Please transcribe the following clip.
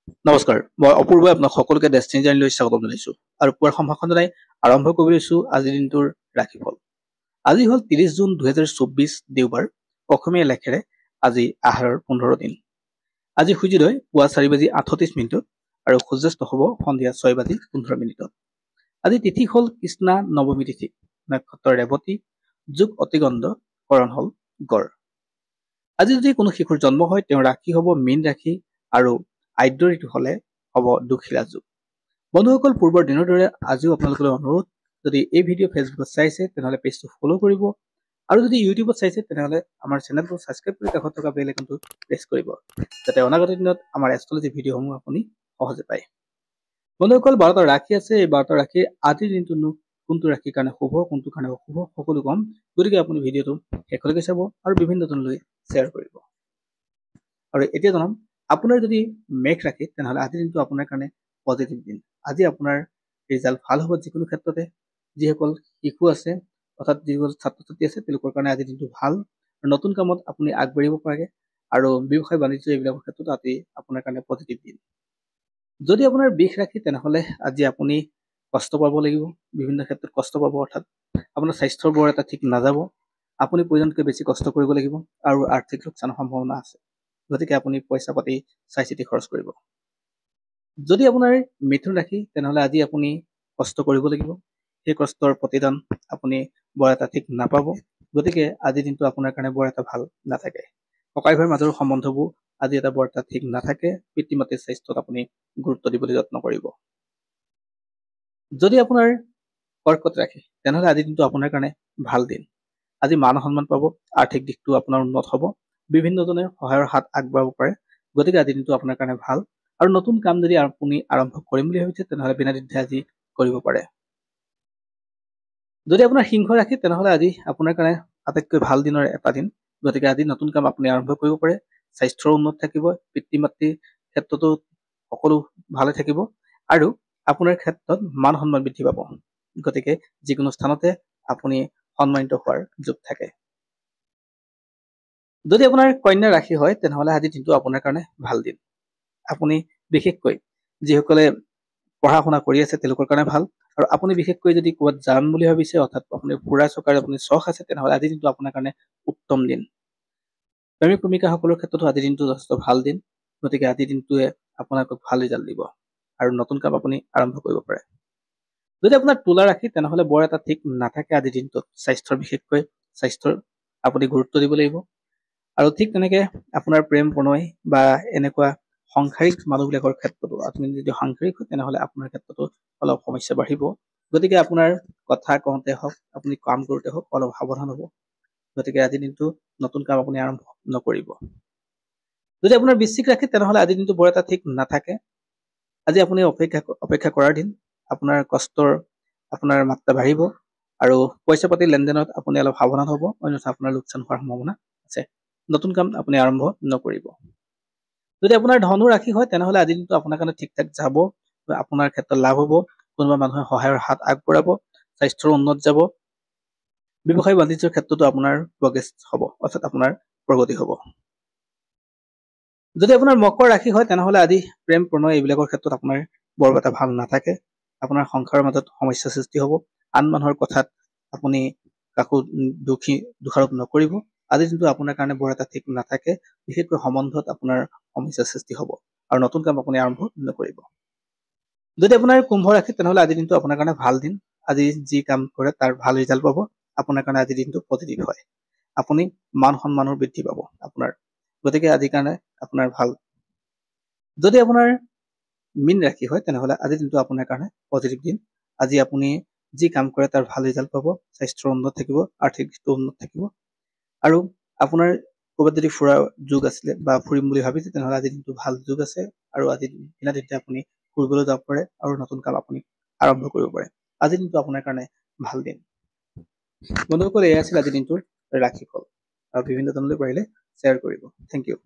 নমস্কাৰ, মই অপূৰ্বই আপোনাক সকলোকে ডেষ্টিনি জাৰ্নিলৈ স্বাগতম জনাইছোঁ আৰু পুৱাৰ সম্ভাষণ জনাই আৰম্ভ কৰি লৈছোঁ আজিৰ দিনটোৰ ৰাশিফল। আজি হ'ল 30 জুন 2024 দেওবাৰ। অসমীয়া লেখেৰে আজি আহাৰৰ 15 দিন। আজি সূৰ্যোদয় পুৱা 4:38 আৰু সূৰ্যাস্ত হ'ব সন্ধিয়া 6:15। আজি তিথি হ'ল কৃষ্ণা নৱমী তিথি, নক্ষত্ৰ ৰেৱতী, যোগ অতিগন্ধ, কৰণ হ'ল গড়। আজি যদি কোনো শিশুৰ জন্ম হয় তেওঁৰ ৰাশি হ'ব মীন ৰাশি আৰু আদ্য ঋতু হলে হ'ব দুখিলা যুগ। বন্ধুসকল, পূৰ্বৰ দিনৰ দৰে আজিও আপোনালোকলৈ অনুৰোধ, যদি এই ভিডিঅ' ফেচবুকত চাইছে তেনেহ'লে পেজটো ফ'ল' কৰিব আৰু যদি ইউটিউবত চাইছে তেনেহ'লে আমাৰ চেনেলটো ছাবস্ক্ৰাইব কৰি কাষত থকা বেল আইকনটো প্ৰেছ কৰিব, যাতে অনাগত দিনত আমাৰ এষ্ট্ৰলজি ভিডিঅ'সমূহ আপুনি সহজে পায়। বন্ধুসকল, 12টা ৰাশি আছে। এই 12টা ৰাশিৰ আজিৰ দিনটোনো কোনটো ৰাশিৰ কাৰণে শুভ, কোনটো কাৰণে অশুভ সকলো কম, গতিকে আপুনি ভিডিঅ'টো শেষলৈকে চাব আৰু বিভিন্ন জনলৈ শ্বেয়াৰ কৰিব। আৰু এতিয়া জনাম, আপোনাৰ যদি মেঘ ৰাশি তেনেহ'লে আজিৰ দিনটো আপোনাৰ কাৰণে পজিটিভ দিন। আজি আপোনাৰ ৰিজাল্ট ভাল হ'ব যিকোনো ক্ষেত্ৰতে। যিসকল শিশু আছে অৰ্থাৎ যিসকল ছাত্ৰ ছাত্ৰী আছে তেওঁলোকৰ কাৰণে আজিৰ দিনটো ভাল। নতুন কামত আপুনি আগবাঢ়িব পাৰে আৰু ব্যৱসায় বাণিজ্য এইবিলাকৰ ক্ষেত্ৰত আজি আপোনাৰ কাৰণে পজিটিভ দিন। যদি আপোনাৰ বিষ ৰাশি তেনেহ'লে আজি আপুনি কষ্ট পাব লাগিব, বিভিন্ন ক্ষেত্ৰত কষ্ট পাব, অৰ্থাৎ আপোনাৰ স্বাস্থ্যৰ বৰ এটা ঠিক নাযাব। আপুনি প্ৰয়োজনতকৈ বেছি কষ্ট কৰিব লাগিব আৰু আৰ্থিক লোকচানৰ সম্ভাৱনা আছে, গতিকে আপুনি পইচা পাতি চাই চিতি খৰচ কৰিব। যদি আপোনাৰ মিথুন ৰাশি তেনেহ'লে আজি আপুনি কষ্ট কৰিব লাগিব, সেই কষ্টৰ প্ৰতিদান আপুনি বৰ এটা ঠিক নাপাব, গতিকে আজিৰ দিনটো আপোনাৰ কাৰণে বৰ এটা ভাল নাথাকে। ককাই ভাইৰ মাজৰ সম্বন্ধবোৰ আজি এটা বৰ এটা ঠিক নাথাকে। পিতৃ মাতৃৰ স্বাস্থ্যত আপুনি গুৰুত্ব দিবলৈ যত্ন কৰিব। যদি আপোনাৰ কৰ্কট ৰাশি তেনেহ'লে আজিৰ দিনটো আপোনাৰ কাৰণে ভাল দিন। আজি মান সন্মান পাব, আৰ্থিক দিশটো আপোনাৰ উন্নত হ'ব, বিভিন্নজনে সহায়ৰ হাত আগবঢ়াব পাৰে, গতিকে আজিৰ দিনটো আপোনাৰ কাৰণে ভাল। আৰু নতুন কাম যদি আপুনি আৰম্ভ কৰিম বুলি ভাবিছে তেনেহ'লে বিনা দ্বিধাই আজি কৰিব পাৰে। যদি আপোনাৰ সিংহ ৰাশি তেনেহ'লে আজি আপোনাৰ কাৰণে আটাইতকৈ ভাল দিনৰ এটা দিন, গতিকে আজি নতুন কাম আপুনি আৰম্ভ কৰিব পাৰে। স্বাস্থ্যৰ উন্নত থাকিব, পিতৃ মাতৃৰ ক্ষেত্ৰতো সকলো ভালে থাকিব আৰু আপোনাৰ ক্ষেত্ৰত মান সন্মান বৃদ্ধি পাব, গতিকে যিকোনো স্থানতে আপুনি সন্মানিত হোৱাৰ যোগ থাকে। যদি আপোনাৰ কন্যা ৰাশি হয় তেনেহ'লে আজিৰ দিনটো আপোনাৰ কাৰণে ভাল দিন। আপুনি বিশেষকৈ যিসকলে পঢ়া শুনা কৰি আছে তেওঁলোকৰ কাৰণে ভাল, আৰু আপুনি বিশেষকৈ যদি ক'ৰবাত যাম বুলি ভাবিছে অৰ্থাৎ আপুনি ফুৰা চকাৰ আপুনি চখ আছে তেনেহ'লে আজিৰ দিনটো আপোনাৰ কাৰণে উত্তম দিন। প্ৰেমিক প্ৰেমিকাসকলৰ ক্ষেত্ৰতো আজিৰ দিনটো যথেষ্ট ভাল দিন, গতিকে আজিৰ দিনটোৱে আপোনাক ভাল ৰিজাল্ট দিব আৰু নতুন কাম আপুনি আৰম্ভ কৰিব পাৰে। যদি আপোনাৰ তুলা ৰাশি তেনেহ'লে বৰ এটা ঠিক নাথাকে আজিৰ দিনটোত। স্বাস্থ্যৰ বিশেষকৈ স্বাস্থ্যৰ আপুনি গুৰুত্ব দিব লাগিব, আৰু ঠিক তেনেকে আপোনাৰ প্ৰেম প্ৰণয় বা এনেকুৱা সাংসাৰিক মানুহবিলাকৰ ক্ষেত্ৰতো আপুনি যদি সাংসাৰিক হয় তেনেহ'লে আপোনাৰ ক্ষেত্ৰতো অলপ সমস্যা বাঢ়িব, গতিকে আপোনাৰ কথা কওঁতে হওক আপুনি কাম কৰোঁতে হওক অলপ সাৱধান হ'ব, গতিকে আজিৰ দিনটো নতুন কাম আপুনি আৰম্ভ নকৰিব। যদি আপোনাৰ বৃশ্চিক ৰাশি তেনেহ'লে আজিৰ দিনটো বৰ এটা ঠিক নাথাকে। আজি আপুনি অপেক্ষা কৰাৰ দিন। আপোনাৰ কষ্টৰ আপোনাৰ মাত্ৰা বাঢ়িব আৰু পইচা পাতি লেনদেনত আপুনি অলপ সাৱধান হ'ব, অন্যথা আপোনাৰ লোকচান হোৱাৰ সম্ভাৱনা আছে। নতুন কাম আপুনি আৰম্ভ নকৰিব। যদি আপোনাৰ ধনু ৰাশি হয় তেনেহ'লে আজিৰ দিনটো আপোনাৰ কাৰণে ঠিক ঠাক যাব, আপোনাৰ ক্ষেত্ৰত লাভ হ'ব, কোনোবা মানুহে সহায়ৰ হাত আগবঢ়াব, স্বাস্থ্যৰ উন্নত যাব, ব্যৱসায় বাণিজ্যৰ ক্ষেত্ৰতো আপোনাৰ প্ৰগ্ৰেছ হ'ব, অৰ্থাৎ আপোনাৰ প্ৰগতি হ'ব। যদি আপোনাৰ মকৰ ৰাশি হয় তেনেহ'লে আজি প্ৰেম প্ৰণয় এইবিলাকৰ ক্ষেত্ৰত আপোনাৰ বৰ এটা ভাল নাথাকে। আপোনাৰ সংসাৰৰ মাজত সমস্যাৰ সৃষ্টি হ'ব, আন মানুহৰ কথাত আপুনি কাকো দোষাৰোপ নকৰিব। আজিৰ দিনটো আপোনাৰ কাৰণে বৰ এটা ঠিক নাথাকে, বিশেষকৈ সম্বন্ধত আপোনাৰ সমস্যাৰ সৃষ্টি হ'ব আৰু নতুন কাম আপুনি আৰম্ভ নকৰিব। যদি আপোনাৰ কুম্ভ ৰাশি তেনেহ'লে আজিৰ দিনটো আপোনাৰ কাৰণে ভাল দিন। আজি যি কাম কৰে তাৰ ভাল ৰিজাল্ট পাব, আপোনাৰ কাৰণে আজিৰ দিনটো পজিটিভ হয়। আপুনি মান সন্মানৰ বৃদ্ধি পাব আপোনাৰ, গতিকে আজিৰ কাৰণে আপোনাৰ ভাল। যদি আপোনাৰ মীন ৰাশি হয় তেনেহ'লে আজিৰ দিনটো আপোনাৰ কাৰণে পজিটিভ দিন। আজি আপুনি যি কাম কৰে তাৰ ভাল ৰিজাল্ট পাব, স্বাস্থ্যৰ উন্নত থাকিব, আৰ্থিক দিশটো উন্নত থাকিব, আৰু আপোনাৰ ক'ৰবাত যদি ফুৰাৰ যোগ আছিলে বা ফুৰিম বুলি ভাবিছে তেনেহ'লে আজিৰ দিনটো ভাল যোগ আছে, আৰু আজিৰ দিনা তেতিয়া আপুনি ফুৰিবলৈ যাব পাৰে আৰু নতুন কাম আপুনি আৰম্ভ কৰিব পাৰে। আজিৰ দিনটো আপোনাৰ কাৰণে ভাল দিন। বন্ধুসকল, এয়া আছিল আজিৰ দিনটোৰ ৰাশিফল, আৰু বিভিন্ন জনলৈ পাৰিলে শ্বেয়াৰ কৰিব। Thank U.